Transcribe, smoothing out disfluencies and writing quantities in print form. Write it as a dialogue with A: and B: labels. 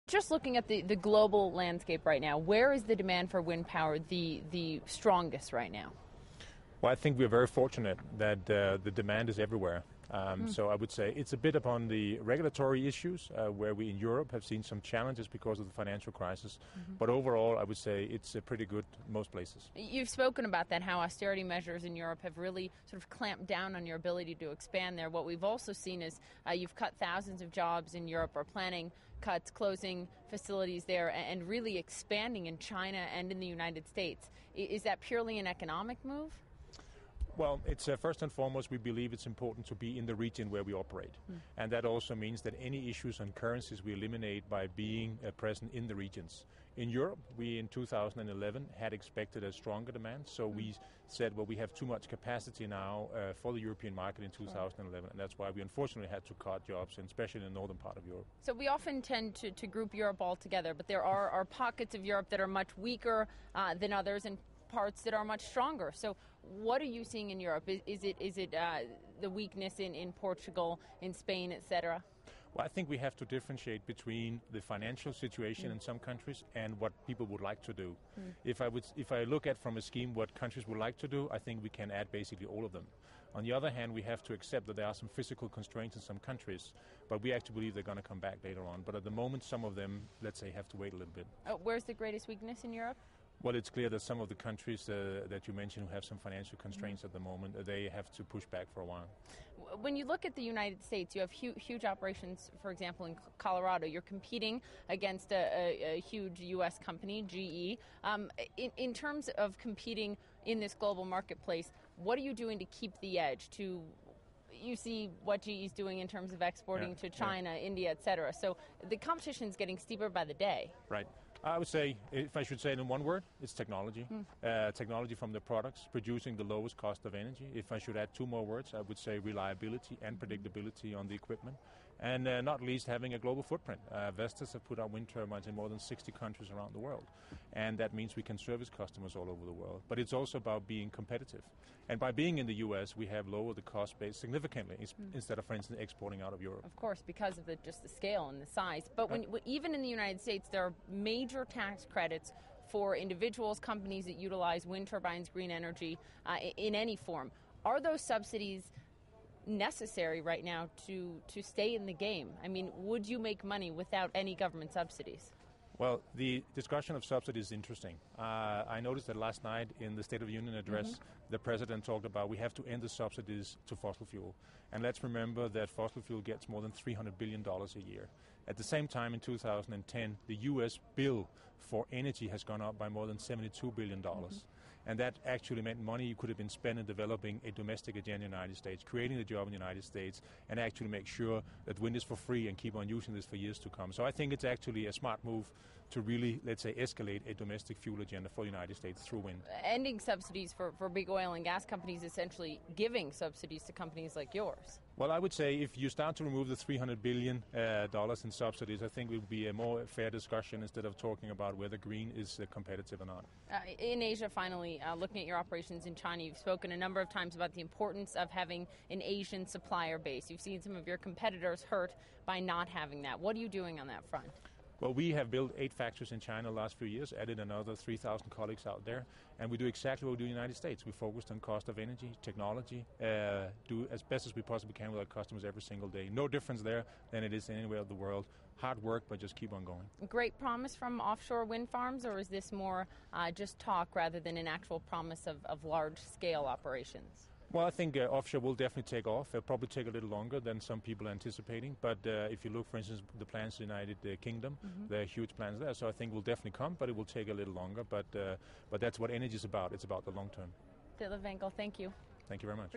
A: Just looking at the global landscape right now, where is the demand for wind power the strongest right now?
B: Well, I think we're very fortunate that the demand is everywhere. So I would say it's a bit upon the regulatory issues where we in Europe have seen some challenges because of the financial crisis. But overall, I would say it's pretty good most places.
A: You've spoken about that, how austerity measures in Europe have really sort of clamped down on your ability to expand there. What we've also seen is you've cut thousands of jobs in Europe, or planning cuts, closing facilities there, and really expanding in China and in the United States. Is that purely an economic move?
B: Well, it's first and foremost, we believe it's important to be in the region where we operate. And that also means that any issues on currencies we eliminate by being present in the regions. In Europe, we in 2011 had expected a stronger demand. So we said, well, we have too much capacity now for the European market in 2011. And that's why we unfortunately had to cut jobs, and especially in the northern part of Europe.
A: So we often tend to group Europe all together, but there are pockets of Europe that are much weaker than others, and parts that are much stronger. So what are you seeing in Europe? Is it the weakness in Portugal, in Spain, etc.?
B: Well, I think we have to differentiate between the financial situation in some countries and what people would like to do. If I look at from a scheme what countries would like to do, I think we can add basically all of them. On the other hand, we have to accept that there are some physical constraints in some countries, but we actually believe they're going to come back later on. But at the moment, some of them, let's say, have to wait a little bit.
A: Where's the greatest weakness in Europe?
B: Well, it's clear that some of the countries that you mentioned who have some financial constraints at the moment, they have to push back for a while.
A: When you look at the United States, you have huge operations, for example, in Colorado. You're competing against a huge U.S. company, GE. In terms of competing in this global marketplace, what are you doing to keep the edge? You see what GE is doing in terms of exporting to China, India, etc. So the competition is getting steeper by the day.
B: Right. I would say, if I should say it in one word, it's technology. Technology from the products, producing the lowest cost of energy. If I should add two more words, I would say reliability and predictability on the equipment. And not least, having a global footprint. Vestas have put out wind turbines in more than 60 countries around the world. And that means we can service customers all over the world. But it's also about being competitive. And by being in the U.S., we have lowered the cost base significantly instead of, for instance, exporting out of Europe.
A: Of course, because of just the scale and the size. But even in the United States, there are major tax credits for individuals, companies that utilize wind turbines, green energy in any form. Are those subsidies necessary right now to stay in the game? I mean, would you make money without any government subsidies?
B: Well, the discussion of subsidies is interesting. I noticed that last night in the State of the Union address, the President talked about we have to end the subsidies to fossil fuel. And let's remember that fossil fuel gets more than $300 billion a year. At the same time, in 2010, the U.S. bill for energy has gone up by more than $72 billion. And that actually meant money could have been spent in developing a domestic agenda in the United States, creating the job in the United States, and actually make sure that wind is for free and keep on using this for years to come. So I think it's actually a smart move to really, let's say, escalate a domestic fuel agenda for the United States through wind. Ending
A: subsidies for big oil and gas companies, essentially giving subsidies to companies like yours.
B: Well, I would say if you start to remove the $300 billion in subsidies, I think it would be a more fair discussion instead of talking about whether green is competitive or not.
A: In Asia, finally, looking at your operations in China, you've spoken a number of times about the importance of having an Asian supplier base. You've seen some of your competitors hurt by not having that. What are you doing on that front?
B: Well, we have built 8 factories in China the last few years, added another 3,000 colleagues out there, and we do exactly what we do in the United States. We focused on cost of energy, technology, do as best as we possibly can with our customers every single day. No difference there than it is anywhere in the world. Hard work, but just keep on going.
A: Great promise from offshore wind farms, or is this more just talk rather than an actual promise of large-scale operations?
B: Well, I think offshore will definitely take off. It'll probably take a little longer than some people are anticipating. But if you look, for instance, the plans in the United Kingdom, there are huge plans there. So I think it will definitely come, but it will take a little longer. But that's what energy is about. It's about the long term.
A: Ditlev, Engel, thank you.
B: Thank you very much.